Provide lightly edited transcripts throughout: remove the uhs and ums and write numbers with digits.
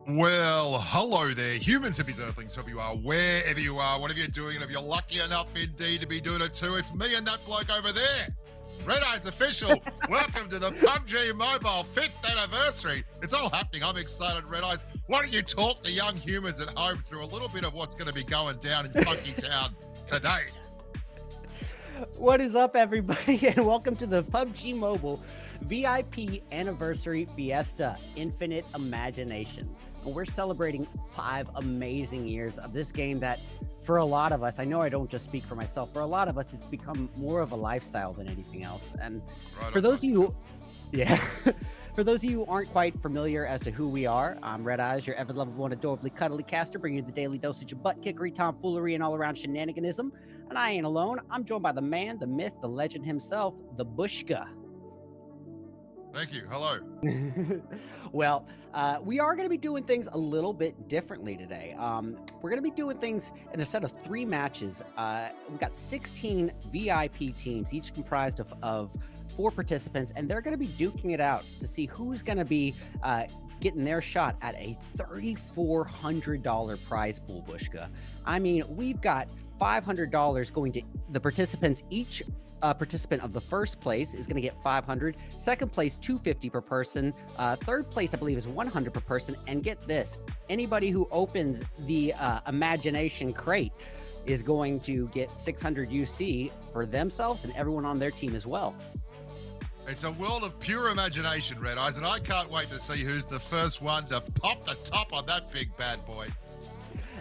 Well, hello there, humans, hippies, earthlings, whoever you are, wherever you are, whatever you're doing, and if you're lucky enough indeed to be doing it too, it's me and that bloke over there. Red Eyes Official, welcome to the PUBG Mobile 5th anniversary. It's all happening. I'm excited, Red Eyes. Why don't you talk to young humans at home through a little bit of what's going to be going down in Funky Town today? What is up, everybody, and welcome to the PUBG Mobile VIP Anniversary Fiesta Infinite Imagination. And we're celebrating 5 amazing years of this game that, for a lot of us, I know I don't just speak for myself, for a lot of us, it's become more of a lifestyle than anything else. And for those of you, for those of you who aren't quite familiar as to who we are, I'm Red Eyes, your ever-lovable and adorably cuddly caster, bringing you the daily dosage of butt kickery, tomfoolery, and all-around shenaniganism. And I ain't alone. I'm joined by the man, the myth, the legend himself, the Bushka. Thank you. Hello. Well, we are going to be doing things a little bit differently today. We're going to be doing things in a set of 3 matches. We've got 16 VIP teams, each comprised of 4 participants, and they're going to be duking it out to see who's going to be getting their shot at a $3,400 prize pool, Bushka. I mean, we've got $500 going to the participants. Each participant of the first place is going to get $500. Second place, $250 per person. Third place, I believe, is $100 per person. And get this, anybody who opens the imagination crate is going to get 600 UC for themselves and everyone on their team as well. It's a world of pure imagination, Red Eyes, and I can't wait to see who's the first one to pop the top on that big bad boy.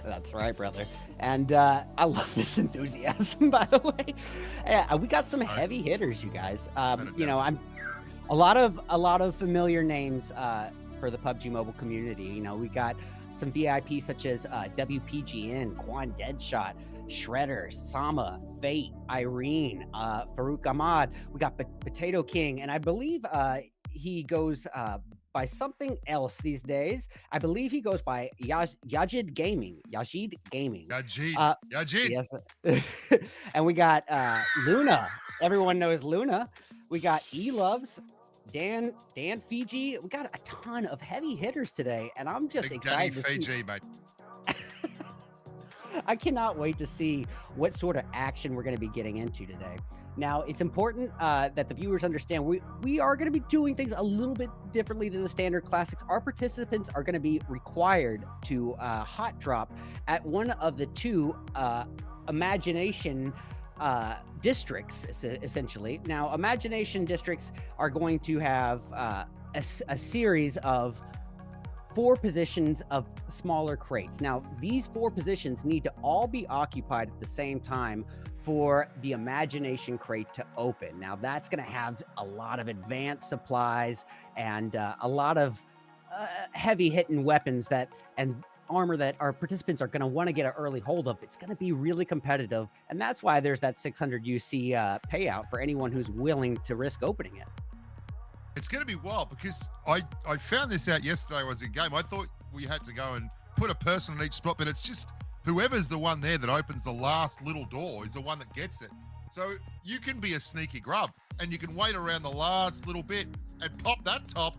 That's right, brother. And I love this enthusiasm, by the way. Yeah, we got some heavy hitters, you guys. You know, I'm a lot of familiar names for the PUBG Mobile community. You know, we got some VIPs such as WPGN, Quan Deadshot, Shredder, Sama, Fate, Irene, Farouk Ahmad. We got Potato King, and I believe he goes by something else these days. I believe he goes by Yajid Gaming. Yajid. Yes. And we got Luna. Everyone knows Luna. We got E-Loves, Dan Fiji. We got a ton of heavy hitters today, and I'm just excited to Fiji, mate. I cannot wait to see what sort of action we're going to be getting into today. Now, it's important that the viewers understand we are going to be doing things a little bit differently than the standard classics. Our participants are going to be required to hot drop at one of the 2 imagination districts, essentially. Now, imagination districts are going to have a series of 4 positions of smaller crates. Now, these 4 positions need to all be occupied at the same time for the imagination crate to open. Now, that's going to have a lot of advanced supplies and a lot of heavy hitting weapons and armor that our participants are going to want to get an early hold of. It's going to be really competitive, and that's why there's that 600 UC payout for anyone who's willing to risk opening it. It's going to be wild because I found this out yesterday. I was in game. I thought we had to go and put a person in each spot, but it's just whoever's the one there that opens the last little door is the one that gets it. So you can be a sneaky grub and you can wait around the last little bit and pop that top.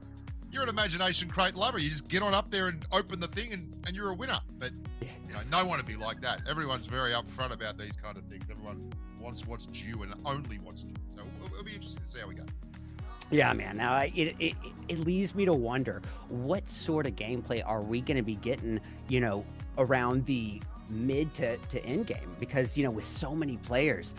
You're an imagination crate lover. You just get on up there and open the thing and you're a winner. But you know, no one to be like that. Everyone's very upfront about these kind of things. Everyone wants what's due and only what's due. So it'll be interesting to see how we go. Yeah, man. Now, it leaves me to wonder, what sort of gameplay are we going to be getting, you know, around the mid to end game? Because, you know, with so many players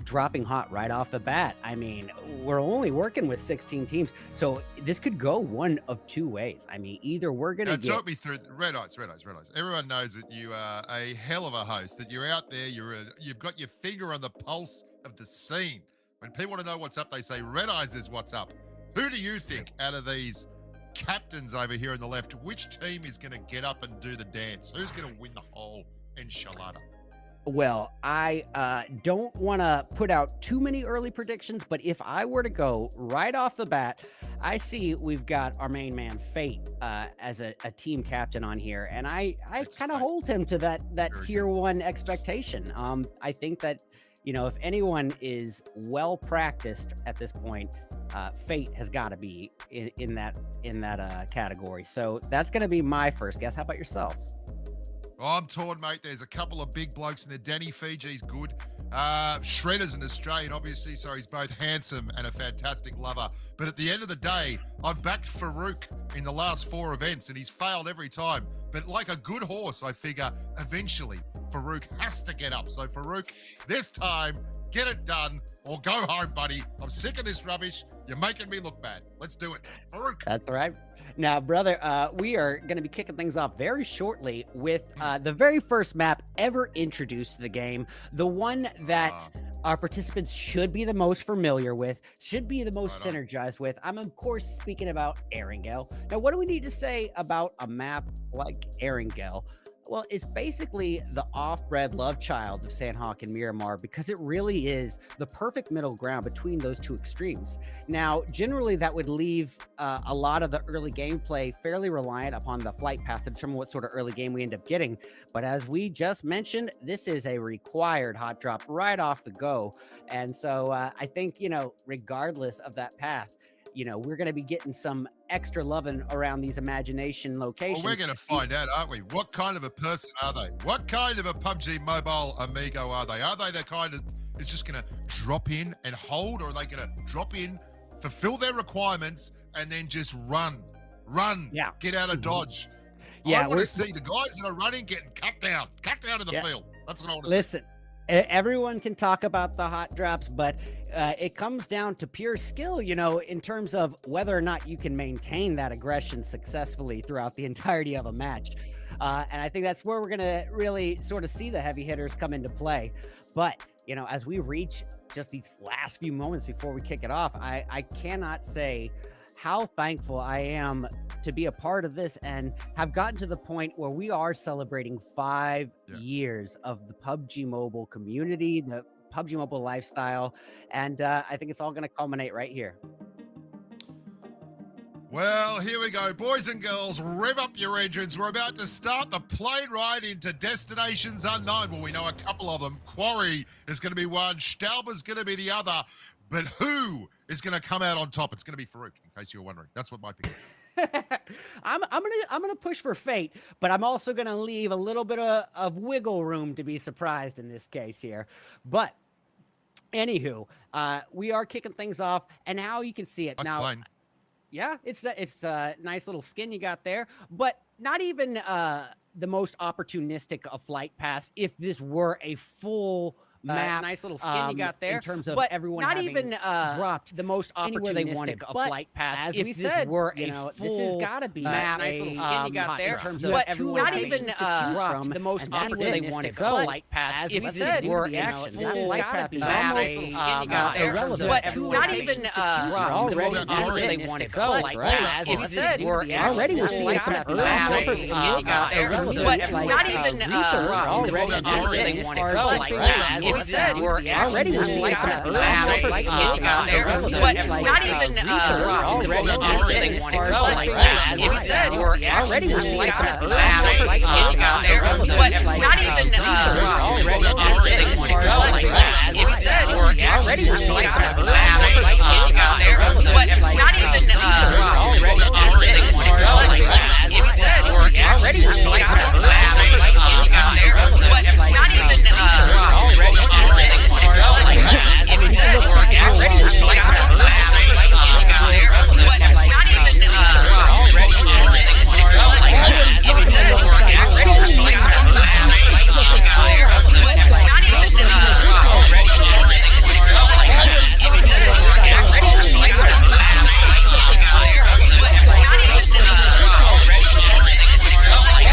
dropping hot right off the bat, I mean, we're only working with 16 teams. So this could go one of 2 ways. I mean, either we're going to talk me through Red Eyes. Everyone knows that you are a hell of a host, that you're out there, you've got your finger on the pulse of the scene. When people want to know what's up, they say Red Eyes is what's up. Who do you think out of these captains over here on the left, which team is going to get up and do the dance? Who's going to win the whole enchilada? Well, I don't want to put out too many early predictions, but if I were to go right off the bat, I see we've got our main man Fate as a team captain on here, and I kind of hold him to that tier 1 expectation. I think that you know, if anyone is well practiced at this point, Fate has got to be in that category. So that's going to be my first guess. How about yourself? I'm torn, mate. There's a couple of big blokes in there. Danny Fiji's good. Shredder's an Australian, obviously, so he's both handsome and a fantastic lover. But at the end of the day, I've backed Farouk in the last 4 events, and he's failed every time. But like a good horse, I figure eventually Farouk has to get up. So Farouk, this time, get it done or go home, buddy. I'm sick of this rubbish. You're making me look bad. Let's do it. Farouk. That's right. Now, brother, we are going to be kicking things off very shortly with the very first map ever introduced to the game, the one that our participants should be the most familiar with, should be the most synergized with. I'm, of course, speaking about Erangel. Now, what do we need to say about a map like Erangel? Well, it's basically the off-bred love child of Sandhawk and Miramar, because it really is the perfect middle ground between those two extremes. Now, generally, that would leave a lot of the early gameplay fairly reliant upon the flight path to determine what sort of early game we end up getting. But as we just mentioned, this is a required hot drop right off the go. And so I think, you know, regardless of that path, you know, we're going to be getting some extra loving around these imagination locations. Well, we're going to find out, aren't we? What kind of a person are they? What kind of a PUBG mobile amigo are they? Are they the kind of is just going to drop in and hold, or are they going to drop in, fulfill their requirements, and then just run, get out of dodge? Yeah, I want to see the guys that are running getting cut down in the field. That's what I want to see. Listen, everyone can talk about the hot drops, but it comes down to pure skill, you know, in terms of whether or not you can maintain that aggression successfully throughout the entirety of a match. And I think that's where we're going to really sort of see the heavy hitters come into play. But, you know, as we reach just these last few moments before we kick it off, I cannot say how thankful I am to be a part of this and have gotten to the point where we are celebrating 5 years of the PUBG Mobile community, the PUBG Mobile lifestyle, and I think it's all going to culminate right here. Well, here we go. Boys and girls, rev up your engines. We're about to start the plane ride into destinations unknown. Well, we know a couple of them. Quarry is going to be one. Stauber's going to be the other. But who is going to come out on top? It's going to be Farouk, in case you're wondering. That's what my pick is. I'm gonna push for Fate, but I'm also gonna leave a little bit of wiggle room to be surprised in this case here. But anywho, we are kicking things off, and now you can see it now. Plane. Yeah, it's a nice little skin you got there, but not even the most opportunistic of flight paths. If this were a full map, nice little skin you got there in terms of but everyone not even dropped the most opportunistic they wanted of flight paths. As we said, were you know, this has got to be map, nice little skin you got there in terms of everyone not even dropped the most opportunistic they wanted flight paths. As we said, were you know, this has got to be nice little skin you got there, but not even dropped the most opportunistic they wanted flight paths. As we said, were already we're seeing some map skin you got there, but not even dropped the most opportunistic they wanted flight paths. We said we're already seeing some map skin you got there, but not even dropped the most opportunistic they wanted flight paths. As we said we're already seeing some map skin you got there, but not even dropped the most opportunistic they wanted flight paths. As we said we're already seeing some map skin you got there, but not even dropped the most opportunistic they wanted flight paths. As we said we're already seeing some map skin you got there, but not even dropped the most opportunistic they wanted flight paths. As we said we're already seeing some map skin you got there, but not even dropped the most opportunistic they wanted flight paths. As we said we're already seeing some map skin you got there, but not even dropped the most opportunistic they wanted flight paths. As we said we're already seeing some map skin you got there, but not even dropped the most opportunistic they wanted flight paths.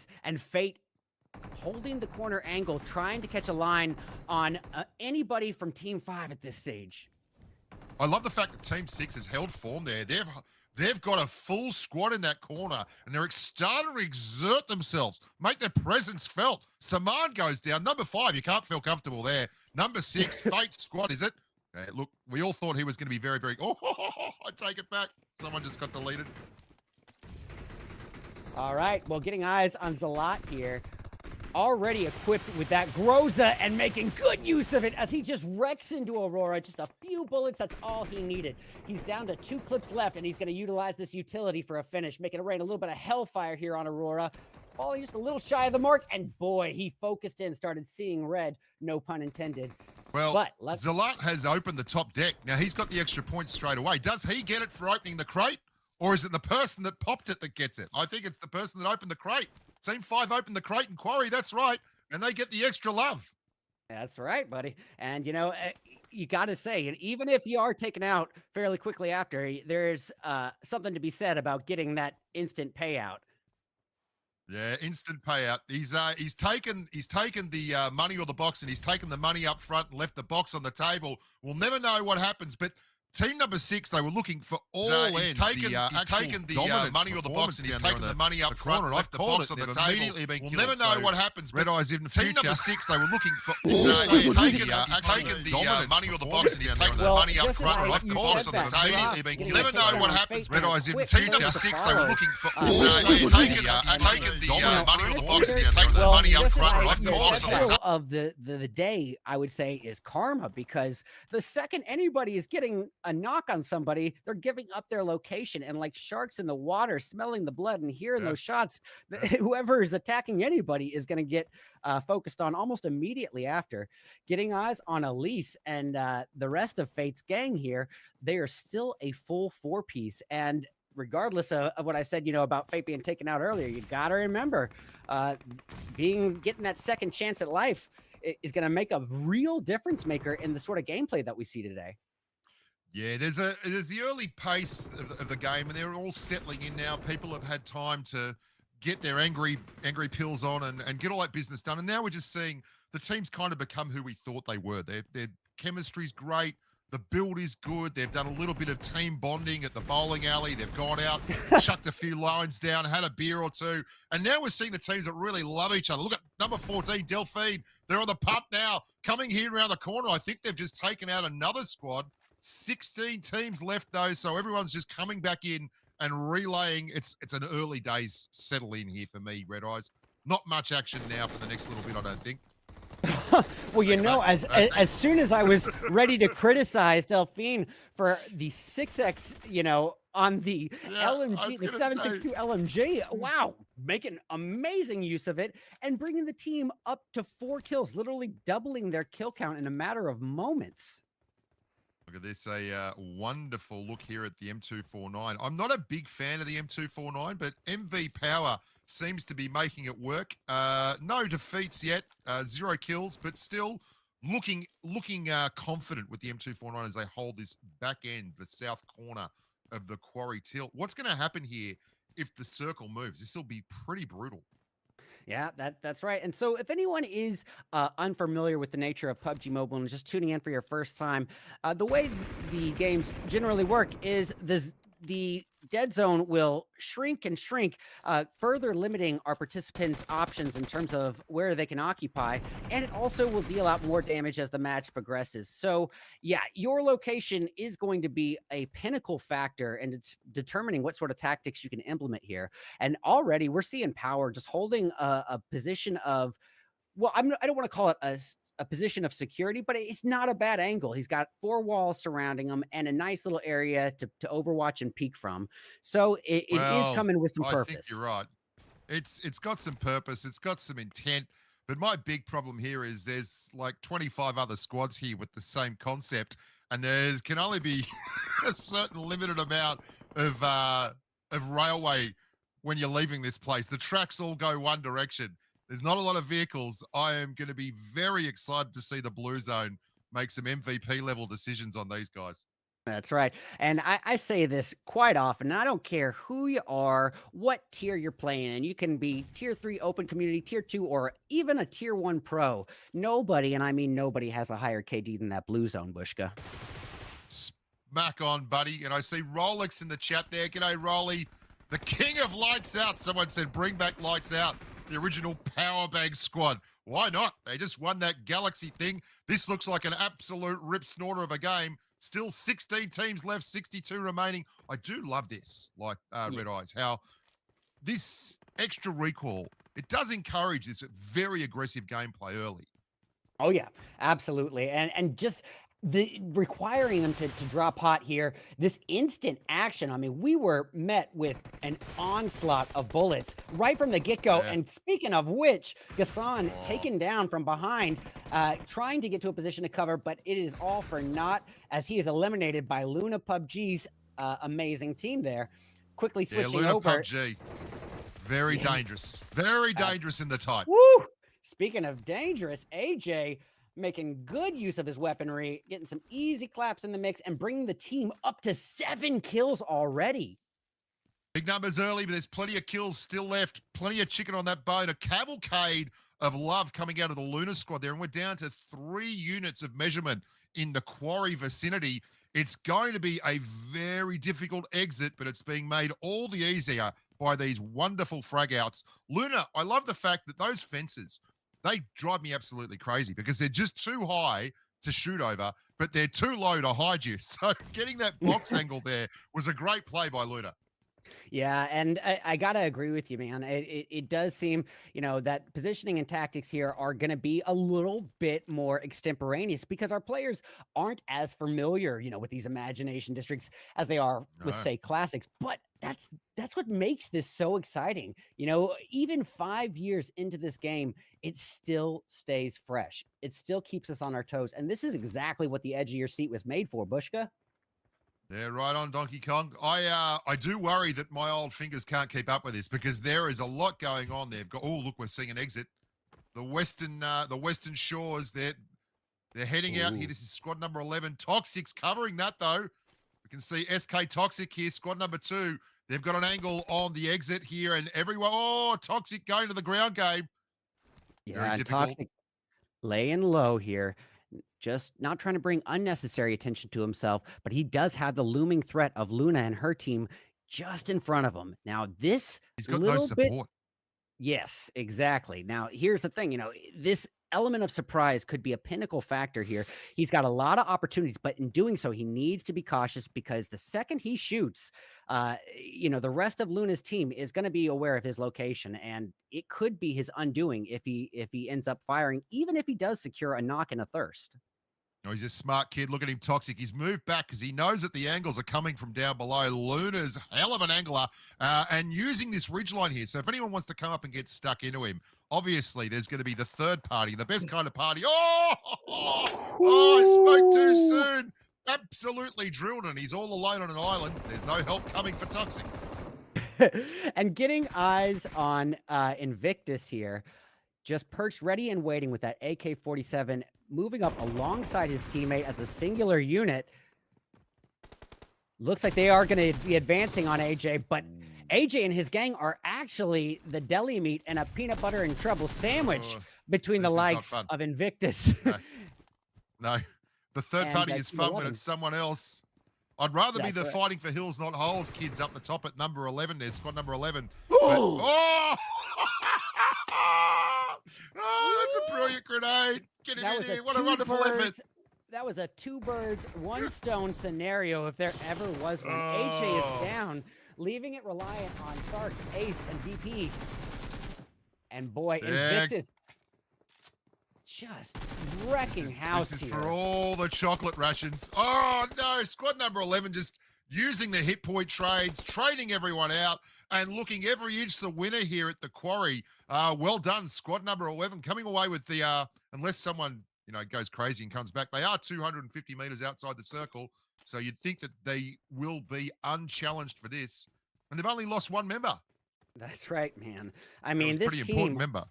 regardless, and Fate holding the corner angle, trying to catch a line on anybody from Team 5 at this stage. I love the fact that Team 6 has held form there. They've got a full squad in that corner, and they're starting to exert themselves, make their presence felt. Saman goes down. Number 5, you can't feel comfortable there. Number 6, Fate's squad, is it? Look, we all thought he was going to be very, very... Oh, I take it back. Someone just got deleted. All right, well, getting eyes on Zalat here. Already equipped with that Groza and making good use of it as he just wrecks into Aurora. Just a few bullets, that's all he needed. He's down to 2 clips left, and he's going to utilize this utility for a finish, making it rain a little bit of hellfire here on Aurora. Falling just a little shy of the mark, and boy, he focused in, started seeing red, no pun intended. Well, Zalat has opened the top deck. Now, he's got the extra points straight away. Does he get it for opening the crate, or is it the person that popped it that gets it? I think it's the person that opened the crate. Team 5 opened the crate and quarry, that's right, and they get the extra love. That's right, buddy. And, you know, you got to say, and even if you are taken out fairly quickly after, there's something to be said about getting that instant payout. Yeah, instant payout. He's taken the money or the box, and he's taken the money up front and left the box on the table. We'll never know what happens, but team number 6, they were looking for all ends. He's taken the money or the box, and he's taken the money up front and left the box on the table. We'll never know what happens. Red Eyes in the team number 6, they were looking for. He's taken the money or the box, and he's taken the money up front and left the box on the table. We'll never know what happens. Red Eyes in team number 6, they were looking for. He's taken the money or the box, and he's taken the money up front and left the box on the table. Of the day, I would say, is karma, because the second anybody is getting a knock on somebody, they're giving up their location, and like sharks in the water, smelling the blood and hearing those shots, whoever is attacking anybody is going to get focused on almost immediately after. Getting eyes on Elise and the rest of Fate's gang here, they are still a full 4-piece, and regardless of what I said, you know, about Fate being taken out earlier, you got to remember getting that second chance at life is going to make a real difference maker in the sort of gameplay that we see today. Yeah, there's the early pace of the game, and they're all settling in now. People have had time to get their angry pills on and get all that business done. And now we're just seeing the teams kind of become who we thought they were. Their chemistry's great. The build is good. They've done a little bit of team bonding at the bowling alley. They've gone out, chucked a few lines down, had a beer or two. And now we're seeing the teams that really love each other. Look at number 14, Delphine. They're on the pup now, coming here around the corner. I think they've just taken out another squad. 16 teams left, though, so everyone's just coming back in and relaying. It's an early days settle in here for me, Red Eyes. Not much action now for the next little bit, I don't think. Well, you know, as soon as I was ready to criticize Delphine for the 6X, you know, on the LMG, the 762 LMG, wow, making amazing use of it and bringing the team up to 4 kills, literally doubling their kill count in a matter of moments. Look at this, a wonderful look here at the M249. I'm not a big fan of the M249, but MV Power seems to be making it work. No defeats yet, 0 kills, but still looking confident with the M249 as they hold this back end, the south corner of the quarry tilt. What's going to happen here if the circle moves? This will be pretty brutal. Yeah, that's right. And so if anyone is unfamiliar with the nature of PUBG Mobile and just tuning in for your first time, the way the games generally work is the dead zone will shrink and shrink, further limiting our participants' options in terms of where they can occupy, and it also will deal out more damage as the match progresses. So yeah, your location is going to be a pinnacle factor, and it's determining what sort of tactics you can implement here. And already we're seeing Power just holding a position of, well, I don't want to call it a position of security, but it's not a bad angle. He's got 4 walls surrounding him and a nice little area to overwatch and peek from. So it is coming with some purpose. I think you're right. It's got some purpose. It's got some intent. But my big problem here is there's like 25 other squads here with the same concept, and there can only be a certain limited amount of railway when you're leaving this place. The tracks all go one direction. There's not a lot of vehicles. I am going to be very excited to see the Blue Zone make some MVP level decisions on these guys. That's right. And I say this quite often. I don't care who you are, what tier you're playing in. You can be tier 3 open community, tier 2, or even a tier 1 pro. Nobody, and I mean nobody, has a higher KD than that blue zone, Bushka. Smack on, buddy. And I see Rolex in the chat there. G'day, Rolly. The king of lights out. Someone said, bring back lights out. The original power bag squad. Why not? They just won that Galaxy thing. This looks like an absolute rip snorter of a game. Still 16 teams left, 62 remaining. I do love this, like Red Eyes, how this extra recoil, it does encourage this very aggressive gameplay early. Oh yeah, absolutely. And just the requiring them to drop hot here, this instant action. I mean, we were met with an onslaught of bullets right from the get-go. Yeah. And speaking of which, Gassan taken down from behind, trying to get to a position to cover, but it is all for naught as he is eliminated by Luna PUBG's amazing team there. Quickly switching Luna over. PUBG. Very dangerous. Very dangerous in the type. Woo! Speaking of dangerous, AJ making good use of his weaponry, getting some easy claps in the mix, and bringing the team up to 7 kills already. Big numbers early, but there's plenty of kills still left. Plenty of chicken on that bone. A cavalcade of love coming out of the Luna squad there. And we're down to 3 units of measurement in the quarry vicinity. It's going to be a very difficult exit, but it's being made all the easier by these wonderful frag outs. Luna, I love the fact that those fences, they drive me absolutely crazy because they're just too high to shoot over, but they're too low to hide you. So getting that box angle there was a great play by Luna. Yeah, and I gotta agree with you, man. It does seem, that positioning and tactics here are gonna be a little bit more extemporaneous because our players aren't as familiar, with these imagination districts as they are with, say, classics. But that's what makes this so exciting. Even 5 years into this game, it still stays fresh. It still keeps us on our toes, and this is exactly what the edge of your seat was made for, Bushka. Yeah, right on, Donkey Kong. I do worry that my old fingers can't keep up with this because there is a lot going on there. Oh, look, we're seeing an exit. The Western Shores, they're heading out here. This is squad number 11. Toxic's covering that, though. We can see SK Toxic here, squad number 2. They've got an angle on the exit here, and everyone, Toxic going to the ground game. Yeah, Toxic laying low here. Just not trying to bring unnecessary attention to himself, but he does have the looming threat of Luna and her team just in front of him. Now, he's got no support. Yes, exactly. Now, here's the thing, this element of surprise could be a pinnacle factor here. He's got a lot of opportunities, but in doing so, he needs to be cautious because the second he shoots, the rest of Luna's team is going to be aware of his location, and it could be his undoing if he ends up firing, even if he does secure a knock and a thirst. No, he's a smart kid. Look at him, Toxic. He's moved back because he knows that the angles are coming from down below. Luna's hell of an angler and using this ridgeline here. So if anyone wants to come up and get stuck into him, obviously there's going to be the third party, the best kind of party. I spoke too soon. Absolutely drilled, and he's all alone on an island. There's no help coming for Toxic. And getting eyes on Invictus here, just perched ready and waiting with that AK-47, moving up alongside his teammate as a singular unit. Looks like they are going to be advancing on AJ, but AJ and his gang are actually the deli meat and a peanut butter and trouble sandwich between the likes of Invictus. No. The third party is fun when it's someone else. I'd rather be the fighting for hills, not holes kids up the top at number 11 there, squad number 11. That's a brilliant grenade. Get him in here. What a wonderful effort. That was a 2 birds, 1 stone scenario if there ever was one. AJ is down, leaving it reliant on Sark, Ace, and VP. And boy, Invictus just wrecking house This is here. for all the chocolate rations. Oh, no. Squad number 11 just using the hit point trades, trading everyone out, and looking every inch the winner here at the quarry. Well done, squad number 11, coming away with the, unless someone, goes crazy and comes back, they are 250 meters outside the circle. So you'd think that they will be unchallenged for this. And they've only lost 1 member. That's right, man. I mean, this pretty team, important member.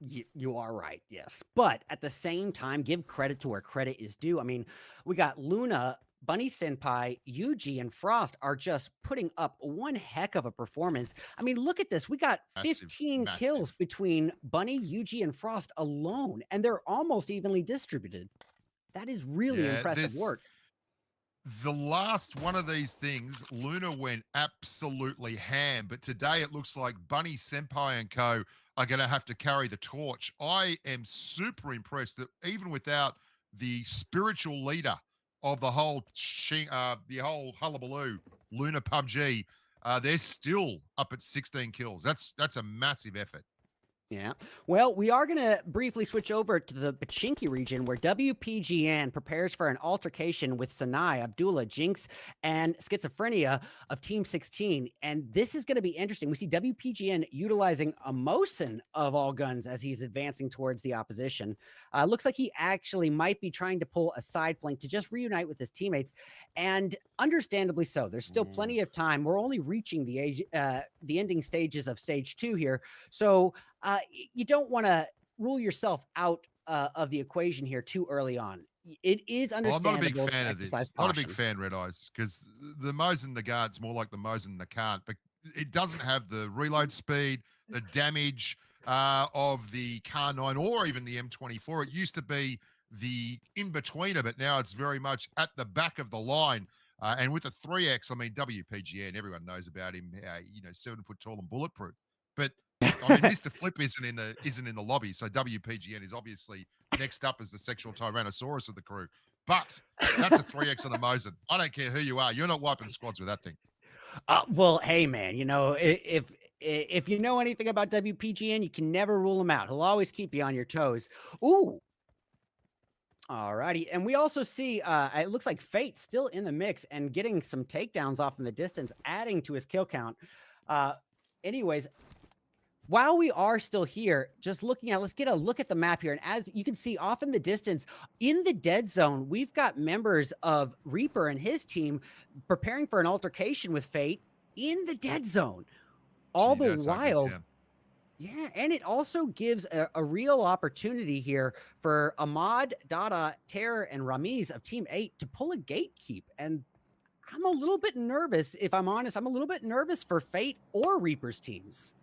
You are right, yes. But at the same time, give credit to where credit is due. I mean, we got Luna Bunny Senpai, Yuji, and Frost are just putting up one heck of a performance. I mean, look at this. We got 15 kills between Bunny, Yuji, and Frost alone, and they're almost evenly distributed. That is really impressive work. The last one of these things, Luna went absolutely ham, but today it looks like Bunny Senpai and co are going to have to carry the torch. I am super impressed that even without the spiritual leader of the whole hullabaloo, Luna PUBG, they're still up at 16 kills. That's a massive effort. Yeah. Well, we are going to briefly switch over to the Pachinki region where WPGN prepares for an altercation with Sanai, Abdullah, Jinx, and Schizophrenia of Team 16. And this is going to be interesting. We see WPGN utilizing a Mosin of all guns as he's advancing towards the opposition. Looks like he actually might be trying to pull a side flank to just reunite with his teammates. And understandably so. There's still plenty of time. We're only reaching the ending stages of stage 2 here. So you don't want to rule yourself out of the equation here too early on. It is understandable. I'm not a big fan of this. Not a big fan, Red Eyes, because the Mosin Nagant's more like the Mosin Nagant, but it doesn't have the reload speed, the damage of the Car 9 or even the M24. It used to be the in-betweener, but now it's very much at the back of the line. And with a 3X, I mean, WPGN, everyone knows about him, 7 foot tall and bulletproof. But I mean, Mr. Flip isn't in the lobby, so WPGN is obviously next up as the sexual Tyrannosaurus of the crew. But that's a 3X on a Mosin. I don't care who you are. You're not wiping squads with that thing. Well, hey, man, if you know anything about WPGN, you can never rule him out. He'll always keep you on your toes. Ooh. All righty. And we also see, it looks like Fate still in the mix and getting some takedowns off in the distance, adding to his kill count. Anyways, while we are still here, just looking at, let's get a look at the map here. And as you can see off in the distance, in the dead zone, we've got members of Reaper and his team preparing for an altercation with Fate in the dead zone. All the while, yeah, and it also gives a real opportunity here for Ahmad, Dada, Terror, and Ramiz of Team 8 to pull a gatekeep. And I'm a little bit nervous, if I'm honest. I'm a little bit nervous for Fate or Reaper's teams.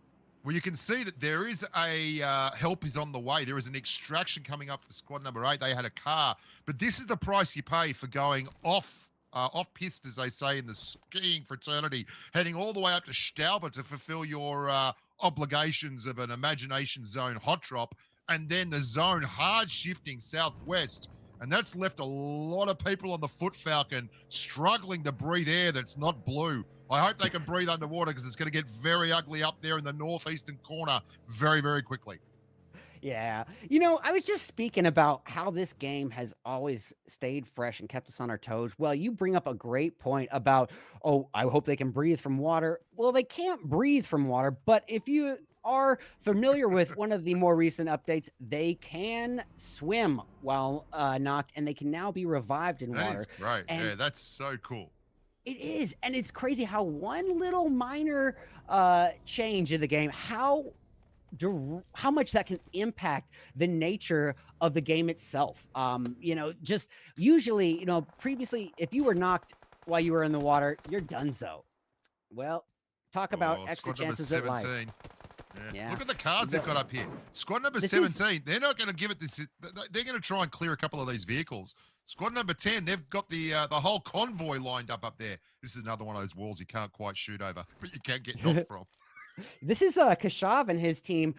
Well, you can see that there is a help is on the way. There is an extraction coming up for squad number 8. They had a car, but this is the price you pay for going off-piste, as they say in the skiing fraternity, heading all the way up to Stauber to fulfill your obligations of an Imagination Zone hot drop, and then the zone hard shifting southwest. And that's left a lot of people on the Foot Falcon struggling to breathe air that's not blue. I hope they can breathe underwater because it's going to get very ugly up there in the northeastern corner very, very quickly. Yeah. I was just speaking about how this game has always stayed fresh and kept us on our toes. Well, you bring up a great point about, I hope they can breathe from water. Well, they can't breathe from water, but if you are familiar with one of the more recent updates, they can swim while knocked, and they can now be revived in water. That is great. Yeah, that's so cool. It is, and it's crazy how one little minor change in the game, how much that can impact the nature of the game itself. Just usually, previously, if you were knocked while you were in the water, you're donezo. Well, talk about extra chances at life. Yeah. Look at the cars they've got up here. Squad number 17, they're not going to give it this. They're going to try and clear a couple of these vehicles. Squad number 10, they've got the whole convoy lined up there. This is another one of those walls you can't quite shoot over, but you can get knocked from. This is Kashav and his team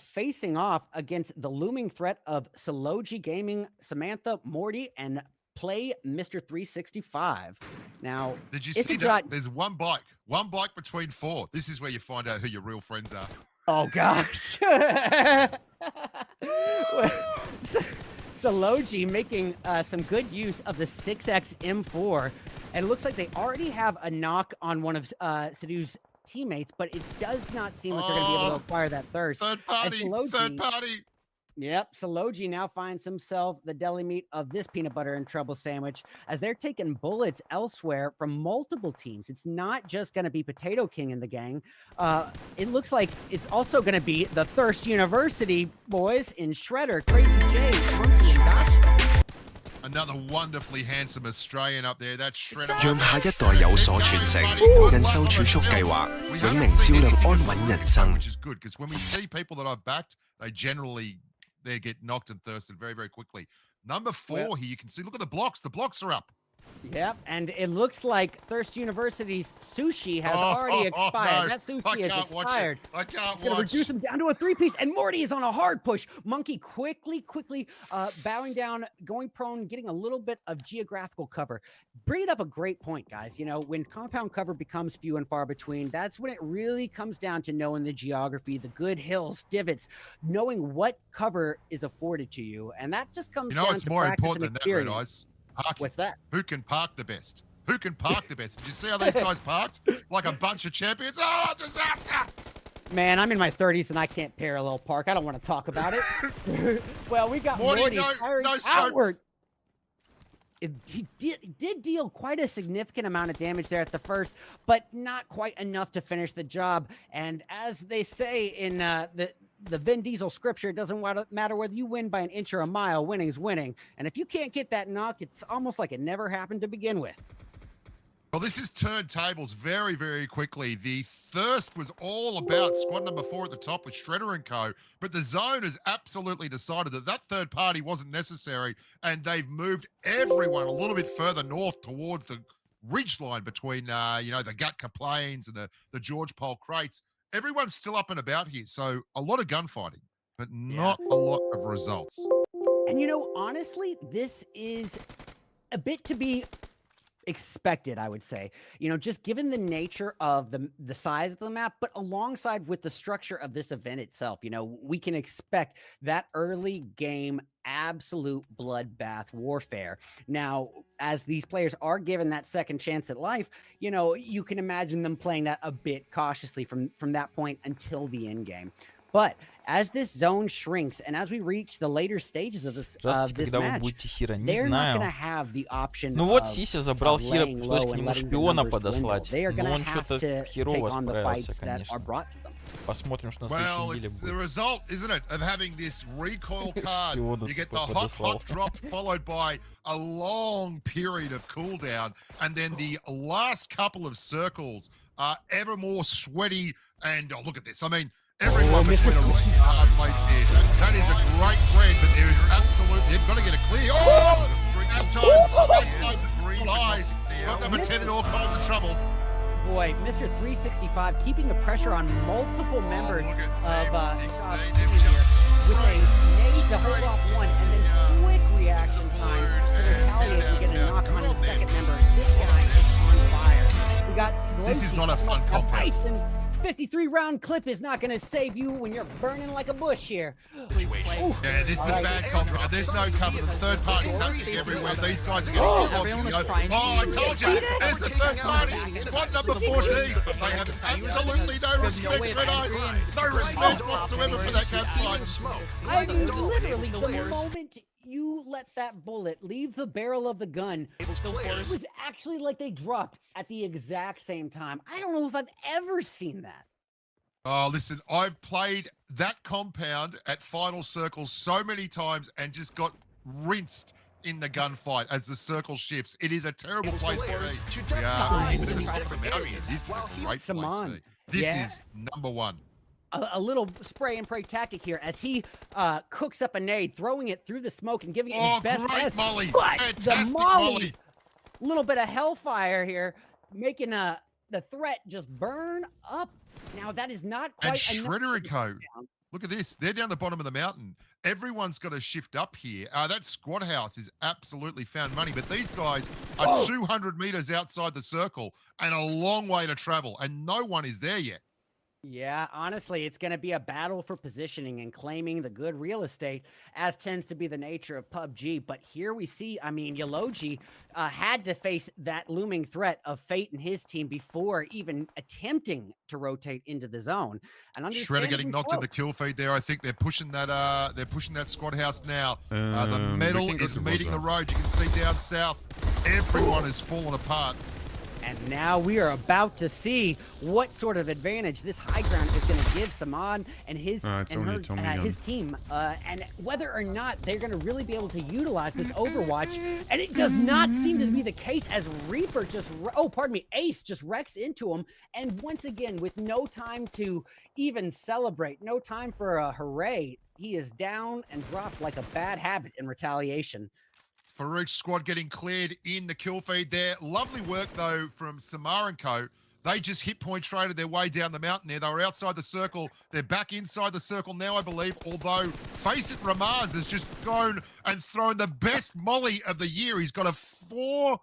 facing off against the looming threat of Sology Gaming, Samantha, Morty, and Play Mr. 365. Now, did you see that? There's one bike between 4. This is where you find out who your real friends are. Oh, gosh. Sology making some good use of the 6X M4. And it looks like they already have a knock on one of Sidhu's teammates, but it does not seem like they're going to be able to acquire that thirst. Third party. Yep, Sology now finds himself the deli meat of this peanut butter and trouble sandwich as they're taking bullets elsewhere from multiple teams. It's not just going to be Potato King in the gang. It looks like it's also going to be the Thirst University boys in Shredder, Crazy J, Monkey, and Dashi. Another wonderfully handsome Australian up there. That's Shredder. 讓下一代有所傳承，人壽儲蓄計劃，永明照亮安穩人生。 Which is good because when we see people that I've backed, they get knocked and thirsted very, very quickly. Number 4 here, you can see. Look at the blocks. The blocks are up. Yep, and it looks like Thirst University's sushi has already expired. No, that sushi is expired. I can't It's going to reduce him down to a 3-piece, and Morty is on a hard push. Monkey quickly bowing down, going prone, getting a little bit of geographical cover. Bringing up a great point, guys. You know, when compound cover becomes few and far between, that's when it really comes down to knowing the geography, the good hills, divots, knowing what cover is afforded to you, and that just comes down to it's more practice important and than that, experience. Red Eyes. Parking. What's that? Who can park the best? Who can park the best? Did you see how these guys parked? Like a bunch of champions. Oh, disaster! Man, I'm in my 30s and I can't parallel park. I don't want to talk about it. Well, we got Morty firing outward. He did deal quite a significant amount of damage there at the first, but not quite enough to finish the job. And as they say in the Vin Diesel scripture, it doesn't matter whether you win by an inch or a mile, winning's winning. And if you can't get that knock, it's almost like it never happened to begin with. Well, this has turned tables very, very quickly. The thirst was all about squad number 4 at the top with Shredder and co. But the zone has absolutely decided that third party wasn't necessary, and they've moved everyone a little bit further north towards the ridge line between, the Gutka Plains and the George Pole crates. Everyone's still up and about here, so a lot of gunfighting, but not a lot of results. And, honestly, this is a bit to be expected, I would say, just given the nature of the size of the map, but alongside with the structure of this event itself, we can expect that early game absolute bloodbath warfare. Now, as these players are given that second chance at life, you can imagine them playing that a bit cautiously from that point until the end game. But as this zone shrinks and as we reach the later stages of this match, they're not going to have the option. Ну вот Сися забрал Хира, пришлось к нему шпиона подослать. Но он что-то херово справился, конечно. Посмотрим, что на следующей неделе будет. The result, isn't it, of having this recoil card? You get the hot drop followed by a long period of cooldown, and then the last couple of circles are ever more sweaty. And look at this. I mean, everyone between a rock and a hard place here. That is a great thread, but there is absolutely, they've got to get it clear. Oh! 3 lies. Squad number 10 in all kinds of trouble. Boy, Mr. 365 keeping the pressure on multiple members of 16. With a nade to hold off one, and then quick reaction time to retaliate and get a knock on the second member. This guy is on fire. We got Slow. This is not a fun compound. 53-round clip is not going to save you when you're burning like a bush here. Yeah, this is a bad compound. There's no cover. The third party's happening everywhere. These guys are getting I told you. There's the third party. Squad number 14. They have absolutely no respect, Red Eyes. No respect whatsoever for that gunfight. I mean, literally, the moment you let that bullet leave the barrel of the gun, it was actually like they dropped at the exact same time. I don't know if I've ever seen that. Oh, listen, I've played that compound at final circles so many times and just got rinsed in the gunfight as the circle shifts. It is a terrible place to be. Yeah, this is a great place to be. This is number 1. A little spray and pray tactic here as he cooks up a nade, throwing it through the smoke and giving it his best great molly. But Fantastic the molly, little bit of hellfire here, making the threat just burn up. Now that is not quite and enough. Shredder and co. Look at this. They're down the bottom of the mountain. Everyone's got to shift up here. That squad house is absolutely found money, but these guys are 200 meters outside the circle and a long way to travel, and no one is there yet. Yeah, honestly, it's going to be a battle for positioning and claiming the good real estate, as tends to be the nature of PUBG. But here we see, I mean, Yologi had to face that looming threat of Fate and his team before even attempting to rotate into the zone. And Shredder getting knocked in the kill feed there. I think they're pushing that squad house now. The metal is meeting the road. You can see down south, everyone is falling apart. And now we are about to see what sort of advantage this high ground is going to give Saman and his his team, and whether or not they're going to really be able to utilize this Overwatch. And it does not seem to be the case, as Reaper just, Ace just wrecks into him. And once again, with no time to even celebrate, no time for a hooray, he is down and dropped like a bad habit in retaliation. Farouk's squad getting cleared in the kill feed there. Lovely work, though, from Samar and co. They just hit point traded their way down the mountain there. They were outside the circle. They're back inside the circle now, I believe, although face it, Ramaz has just gone and thrown the best molly of the year. He's got a 4